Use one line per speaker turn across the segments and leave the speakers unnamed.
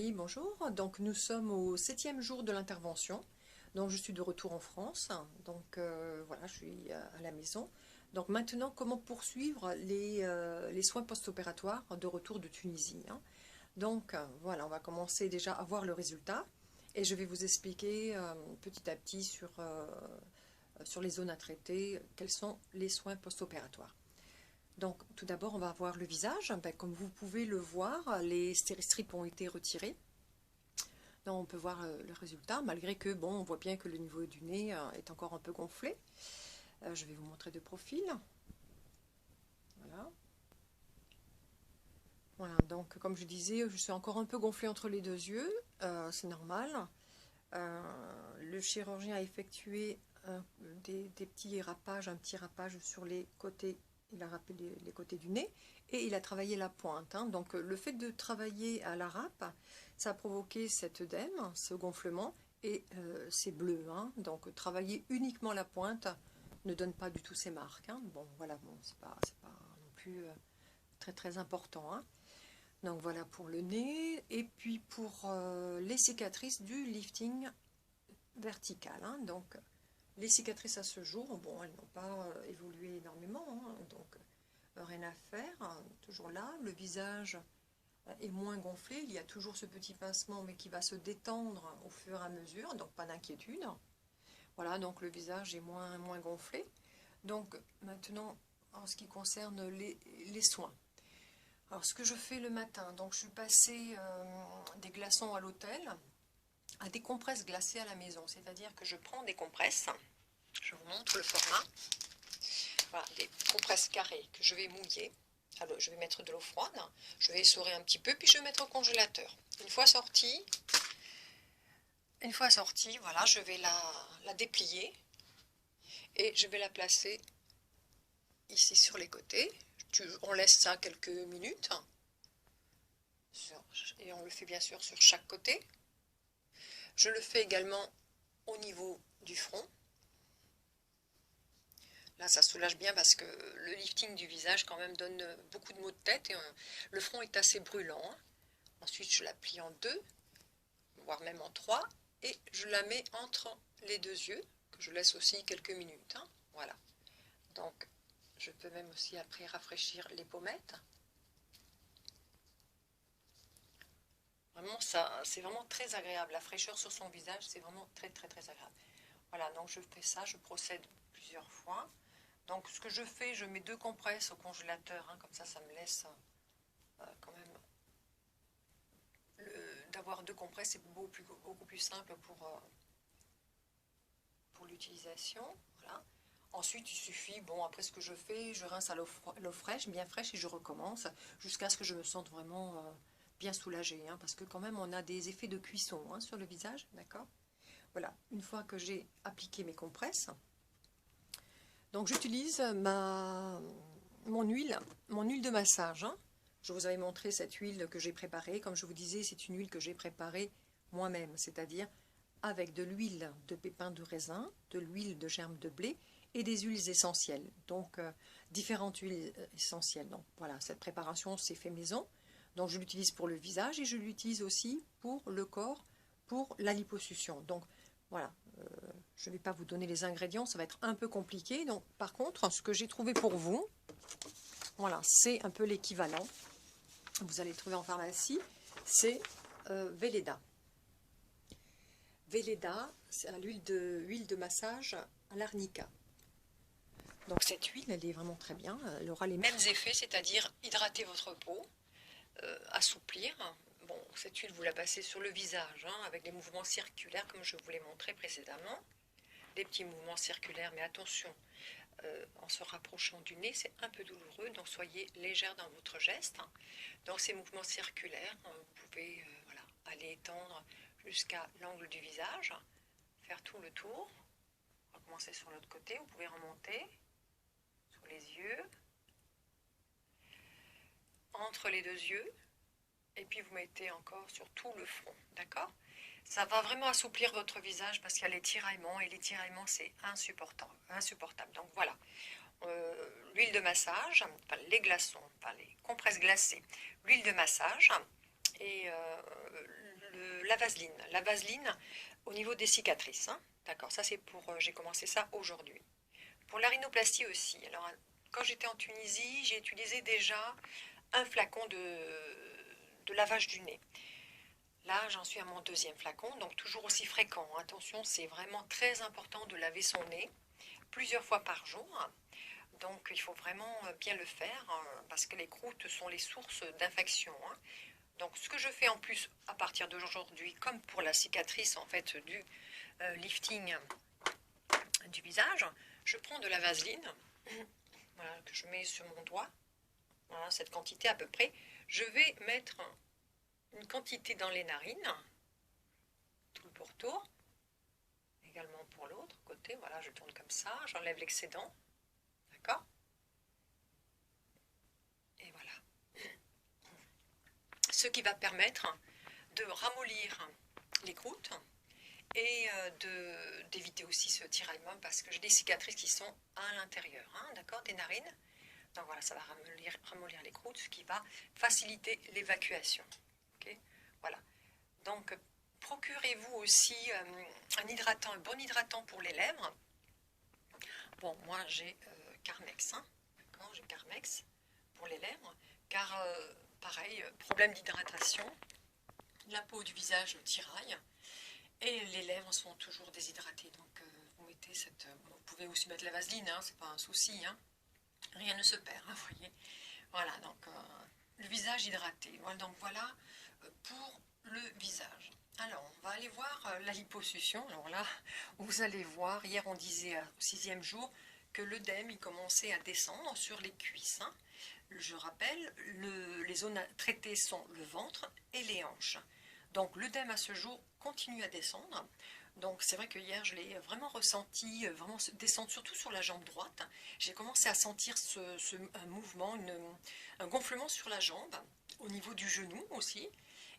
Oui, bonjour. Donc nous sommes au 7e jour de l'intervention. Donc je suis de retour en France. Donc voilà, je suis à la maison. Donc maintenant, comment poursuivre les soins post-opératoires de retour de Tunisie, hein. Donc voilà, on va commencer déjà à voir le résultat. Et je vais vous expliquer petit à petit sur les zones à traiter, quels sont les soins post-opératoires. Donc tout d'abord, on va voir le visage. Ben, comme vous pouvez le voir, les stéristrips ont été retirés. Donc on peut voir le résultat, malgré que, bon, on voit bien que le niveau du nez est encore un peu gonflé. Je vais vous montrer de profil. Voilà. Voilà, donc comme je disais, je suis encore un peu gonflée entre les deux yeux, c'est normal. Le chirurgien a effectué des petits rapages, un petit rapage sur les côtés, il a râpé les côtés du nez et il a travaillé la pointe, hein. Donc le fait de travailler à la râpe, ça a provoqué cet œdème, ce gonflement et c'est bleu, hein. Donc travailler uniquement la pointe ne donne pas du tout ces marques, hein. Bon voilà, bon, c'est pas non plus très très important, hein. Donc voilà pour le nez et puis pour les cicatrices du lifting vertical, hein. Donc les cicatrices à ce jour, bon, elles n'ont pas évolué énormément, hein. Donc rien à faire, hein, toujours là. Le visage est moins gonflé, il y a toujours ce petit pincement mais qui va se détendre au fur et à mesure, donc pas d'inquiétude. Voilà, donc le visage est moins gonflé. Donc maintenant, en ce qui concerne les soins. Alors ce que je fais le matin, donc je suis passée des glaçons à l'hôtel à des compresses glacées à la maison. C'est-à-dire que je prends des compresses, je vous montre le format, voilà, des compresses carrées que je vais mouiller. Alors, je vais mettre de l'eau froide, je vais essorer un petit peu, puis je vais mettre au congélateur. Une fois sortie, voilà, je vais la déplier et je vais la placer ici sur les côtés. On laisse ça quelques minutes et on le fait bien sûr sur chaque côté. Je le fais également au niveau du front. Là, ça soulage bien parce que le lifting du visage quand même donne beaucoup de maux de tête et le front est assez brûlant, hein. Ensuite, je la plie en deux, voire même en trois, et je la mets entre les deux yeux, que je laisse aussi quelques minutes, hein. Voilà. Donc, je peux même aussi après rafraîchir les pommettes. Vraiment, ça, c'est vraiment très agréable. La fraîcheur sur son visage, c'est vraiment très très très agréable. Voilà, donc je fais ça, je procède plusieurs fois. Donc ce que je fais, je mets deux compresses au congélateur, hein, comme ça me laisse quand même d'avoir deux compresses, c'est beaucoup plus simple pour l'utilisation. Voilà. Ensuite, il suffit, bon, après ce que je fais, je rince à l'eau fraîche, bien fraîche, et je recommence jusqu'à ce que je me sente vraiment bien soulagée, hein, parce que quand même, on a des effets de cuisson, hein, sur le visage, d'accord? Voilà, une fois que j'ai appliqué mes compresses, donc j'utilise mon huile de massage, hein. Je vous avais montré cette huile que j'ai préparée. Comme je vous disais, c'est une huile que j'ai préparée moi-même, c'est-à-dire avec de l'huile de pépins de raisin, de l'huile de germe de blé et des huiles essentielles. Donc différentes huiles essentielles. Donc voilà, cette préparation c'est fait maison. Donc je l'utilise pour le visage et je l'utilise aussi pour le corps, pour la liposuction. Donc voilà, je ne vais pas vous donner les ingrédients, ça va être un peu compliqué. Donc par contre, ce que j'ai trouvé pour vous, voilà, c'est un peu l'équivalent. Vous allez le trouver en pharmacie, c'est Velleda. Velleda, c'est l'huile de massage à l'arnica. Donc cette huile, elle est vraiment très bien. Elle aura les mêmes effets, c'est-à-dire hydrater votre peau, assouplir. Bon, cette huile, vous la passez sur le visage, hein, avec des mouvements circulaires, comme je vous l'ai montré précédemment. Des petits mouvements circulaires, mais attention, en se rapprochant du nez, c'est un peu douloureux, donc soyez légère dans votre geste. Dans ces mouvements circulaires, vous pouvez voilà, aller étendre jusqu'à l'angle du visage, faire tout le tour. On va commencer sur l'autre côté, vous pouvez remonter sur les yeux, entre les deux yeux, et puis vous mettez encore sur tout le front, d'accord? Ça va vraiment assouplir votre visage parce qu'il y a les tiraillements, et les tiraillements c'est insupportable. Donc voilà, l'huile de massage, enfin, les glaçons, enfin, les compresses glacées, l'huile de massage et la vaseline. La vaseline au niveau des cicatrices. Hein. D'accord, ça c'est pour... j'ai commencé ça aujourd'hui. Pour la rhinoplastie aussi. Alors, quand j'étais en Tunisie, j'ai utilisé déjà un flacon de lavage du nez. Là, j'en suis à mon deuxième flacon, donc toujours aussi fréquent. Attention, c'est vraiment très important de laver son nez plusieurs fois par jour. Donc, il faut vraiment bien le faire parce que les croûtes sont les sources d'infection. Hein. Donc, ce que je fais en plus à partir d'aujourd'hui, comme pour la cicatrice en fait du lifting du visage, je prends de la vaseline, voilà, que je mets sur mon doigt, voilà, cette quantité à peu près. Je vais mettre une quantité dans les narines, tout le pourtour, également pour l'autre côté, voilà, je tourne comme ça, j'enlève l'excédent, d'accord? Et voilà. Ce qui va permettre de ramollir les croûtes et d'éviter aussi ce tiraillement parce que j'ai des cicatrices qui sont à l'intérieur, hein, d'accord, des narines. Donc voilà, ça va ramollir les croûtes, ce qui va faciliter l'évacuation. Okay, voilà. Donc procurez-vous aussi un hydratant, un bon hydratant pour les lèvres. Bon, moi j'ai Carmex, hein, d'accord, j'ai Carmex pour les lèvres, car pareil, problème d'hydratation, la peau du visage tiraille. Et les lèvres sont toujours déshydratées, donc vous mettez vous pouvez aussi mettre la vaseline, hein, c'est pas un souci, hein. Rien ne se perd, hein, vous voyez. Voilà, donc le visage hydraté. Voilà, donc voilà pour le visage. Alors, on va aller voir la liposuction. Alors là, vous allez voir, hier on disait au 6e jour que l'œdème il commençait à descendre sur les cuisses. Hein. Je rappelle, les zones traitées sont le ventre et les hanches. Donc l'œdème à ce jour continue à descendre. Donc c'est vrai que hier je l'ai vraiment ressenti, vraiment descendre surtout sur la jambe droite. J'ai commencé à sentir un mouvement, un gonflement sur la jambe, au niveau du genou aussi.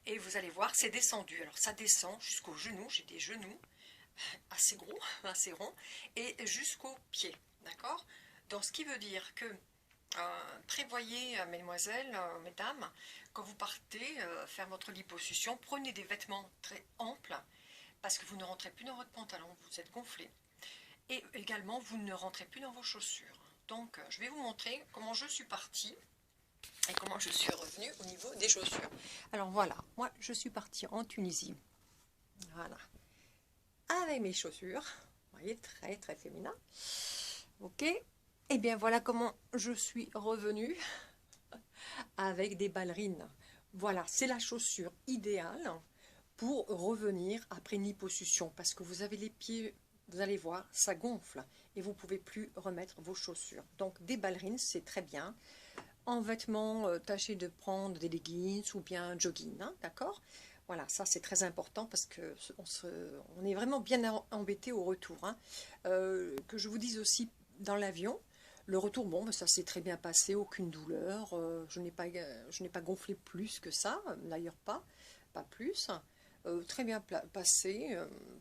Et vous allez voir, c'est descendu. Alors ça descend jusqu'au genou, j'ai des genoux assez gros, assez ronds, et jusqu'aux pieds. D'accord? Donc ce qui veut dire que prévoyez, mesdemoiselles, mesdames, quand vous partez faire votre liposuction, prenez des vêtements très amples, parce que vous ne rentrez plus dans votre pantalon, vous êtes gonflé. Et également, vous ne rentrez plus dans vos chaussures. Donc, je vais vous montrer comment je suis partie et comment je suis revenue au niveau des chaussures. Alors voilà, moi je suis partie en Tunisie. Voilà. Avec mes chaussures. Vous voyez, très très féminin. Ok. Et bien voilà comment je suis revenue avec des ballerines. Voilà, c'est la chaussure idéale pour revenir après une liposuction parce que vous avez les pieds, vous allez voir, ça gonfle et vous ne pouvez plus remettre vos chaussures. Donc des ballerines, c'est très bien. En vêtements, tâchez de prendre des leggings ou bien un jogging, hein, d'accord? Voilà, ça c'est très important parce que on est vraiment bien embêté au retour. Hein. Que je vous dise aussi dans l'avion, le retour, bon, ben, ça s'est très bien passé, aucune douleur. Je n'ai pas gonflé plus que ça, d'ailleurs pas plus. Très bien passé,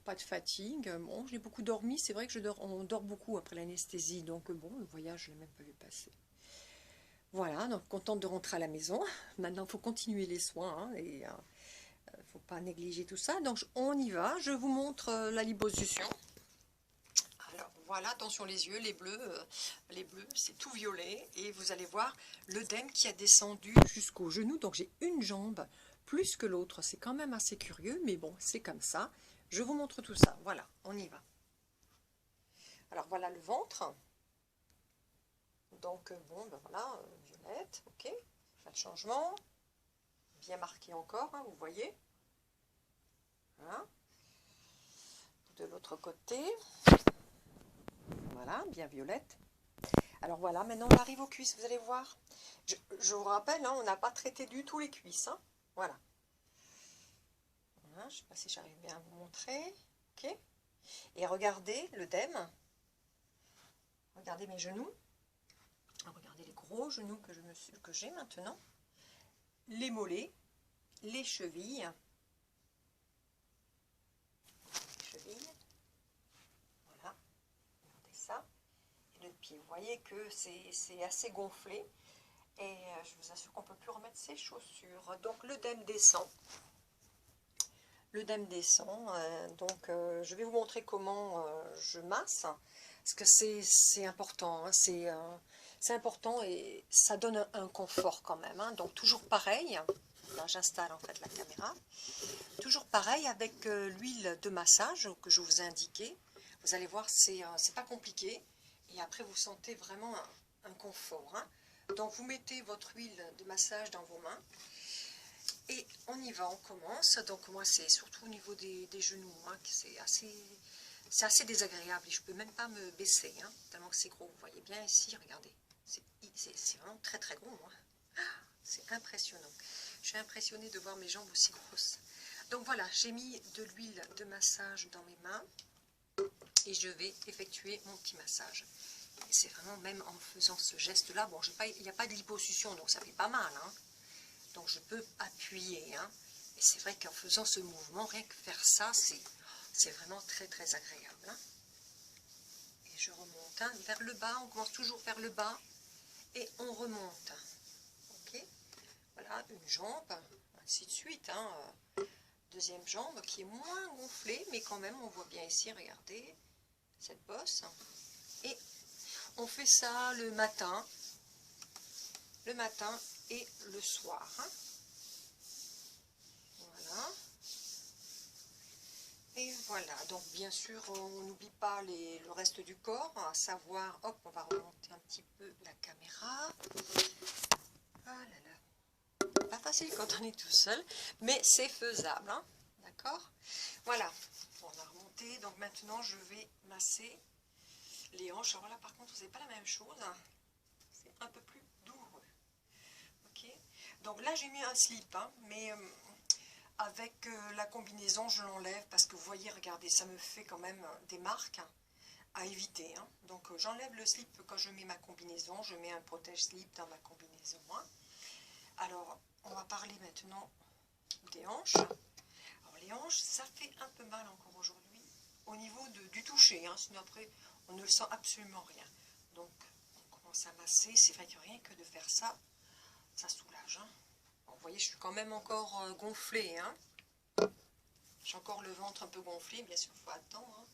pas de fatigue. Bon, j'ai beaucoup dormi, c'est vrai que on dort beaucoup après l'anesthésie, donc bon, le voyage, je ne l'ai même pas vu passer. Voilà, donc contente de rentrer à la maison. Maintenant, il faut continuer les soins hein, et il ne faut pas négliger tout ça. Donc, on y va. Je vous montre la liposuction. Alors, voilà, attention les yeux, les bleus, c'est tout violet. Et vous allez voir l'œdème qui a descendu jusqu'au genou. Donc, j'ai une jambe plus que l'autre. C'est quand même assez curieux, mais bon, c'est comme ça. Je vous montre tout ça. Voilà, on y va. Alors, voilà le ventre. Donc, bon, ben voilà, violette, ok, pas de changement, bien marqué encore, hein, vous voyez. Voilà. De l'autre côté, voilà, bien violette. Alors voilà, maintenant on arrive aux cuisses, vous allez voir. Je vous rappelle, hein, on n'a pas traité du tout les cuisses, hein, voilà. Voilà. Je ne sais pas si j'arrive bien à vous montrer, ok. Et regardez l'œdème, regardez mes genoux. Regardez les gros genoux que j'ai maintenant, les mollets, les chevilles, voilà, regardez ça, et le pied. Vous voyez que c'est assez gonflé, et je vous assure qu'on ne peut plus remettre ses chaussures. Donc l'œdème descend l'œdème descend. Donc je vais vous montrer comment je masse, parce que c'est important, hein, c'est important et ça donne un confort quand même, hein. Donc toujours pareil, là j'installe en fait la caméra, toujours pareil avec l'huile de massage que je vous ai indiqué. Vous allez voir, c'est pas compliqué, et après vous sentez vraiment un confort, hein. Donc vous mettez votre huile de massage dans vos mains, et on y va, on commence. Donc moi c'est surtout au niveau des genoux, hein, que c'est assez désagréable, et je peux même pas me baisser, hein, tellement que c'est gros. Vous voyez bien ici, regardez, c'est vraiment très très gros, hein. C'est impressionnant. Je suis impressionnée de voir mes jambes aussi grosses. Donc voilà, j'ai mis de l'huile de massage dans mes mains, et je vais effectuer mon petit massage. Et c'est vraiment, même en faisant ce geste là, bon, il n'y a pas de liposuction, donc ça fait pas mal, hein. Donc je peux appuyer, hein. Et c'est vrai qu'en faisant ce mouvement, rien que faire ça, c'est vraiment très très agréable, hein. Et je remonte, hein, vers le bas, on commence toujours vers le bas et on remonte. Ok, voilà, une jambe, ainsi de suite, hein. Deuxième jambe qui est moins gonflée, mais quand même on voit bien ici, regardez cette bosse. Et on fait ça le matin et le soir, hein. Voilà. Et voilà, donc bien sûr, on n'oublie pas le reste du corps, à savoir, hop, on va remonter un petit peu la caméra. Ah là là, pas facile quand on est tout seul, mais c'est faisable, hein, d'accord. Voilà, on a remonté, donc maintenant je vais masser les hanches. Alors là, par contre, vous n'avez pas la même chose, hein. C'est un peu plus douloureux. Ok, donc là j'ai mis un slip, hein, mais avec la combinaison je l'enlève, parce que vous voyez, regardez, ça me fait quand même des marques à éviter, hein. Donc j'enlève le slip quand je mets ma combinaison, je mets un protège-slip dans ma combinaison, hein. Alors on va parler maintenant des hanches. Alors les hanches, ça fait un peu mal encore aujourd'hui au niveau du toucher, hein, sinon après on ne le sent absolument rien. Donc on commence à masser, c'est vrai que rien que de faire ça, ça soulage, hein. Bon, vous voyez, je suis quand même encore gonflée, hein. J'ai encore le ventre un peu gonflé, bien sûr, il faut attendre, hein.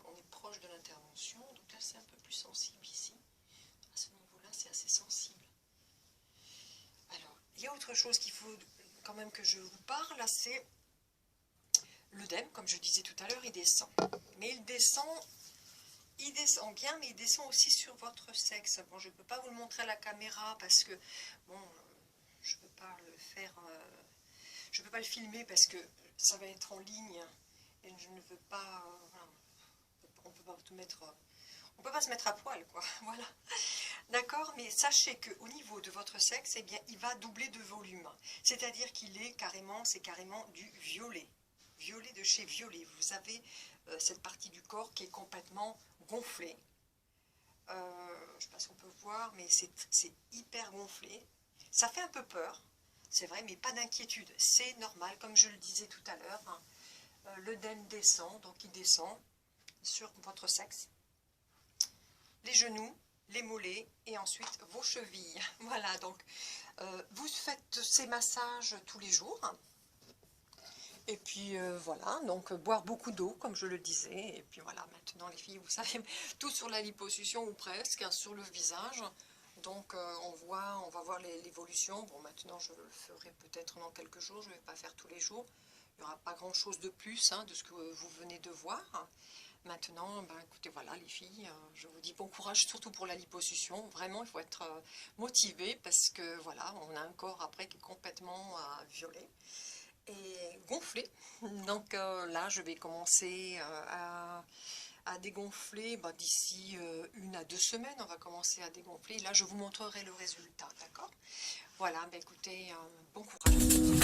On est proche de l'intervention, donc là c'est un peu plus sensible ici. À ce niveau-là, c'est assez sensible. Alors, il y a autre chose qu'il faut quand même que je vous parle, là, c'est l'œdème, comme je disais tout à l'heure, il descend. Mais il descend bien, mais il descend aussi sur votre sexe. Bon, je ne peux pas vous le montrer à la caméra parce que, bon, je ne peux pas le faire, je ne peux pas le filmer parce que ça va être en ligne et je ne veux pas, voilà, on peut pas tout mettre, on peut pas se mettre à poil, quoi, voilà. D'accord, mais sachez qu'au niveau de votre sexe, eh bien, il va doubler de volume. C'est-à-dire qu'il est carrément, c'est carrément du violet. Violet de chez Violet. Vous avez cette partie du corps qui est complètement gonflée. Je ne sais pas si on peut voir, mais c'est hyper gonflé. Ça fait un peu peur, c'est vrai, mais pas d'inquiétude. C'est normal, comme je le disais tout à l'heure, hein. L'œdème descend, donc il descend sur votre sexe, les genoux, les mollets et ensuite vos chevilles. Voilà, donc vous faites ces massages tous les jours. Et puis voilà, donc boire beaucoup d'eau, comme je le disais. Et puis voilà, maintenant les filles, vous savez, tout sur la liposuction ou presque, hein, sur le visage. Donc on va voir l'évolution. Bon, maintenant je le ferai peut-être dans quelques jours, je ne vais pas faire tous les jours. Il n'y aura pas grand-chose de plus, hein, de ce que vous venez de voir. Maintenant, ben, écoutez, voilà les filles, je vous dis bon courage, surtout pour la liposuction. Vraiment, il faut être motivé parce que voilà, on a un corps après qui est complètement violet et gonflé. Donc là, je vais commencer à dégonfler, bah, d'ici 1 à 2 semaines, on va commencer à dégonfler. Là, je vous montrerai le résultat, d'accord? Voilà, bah, écoutez, bon courage.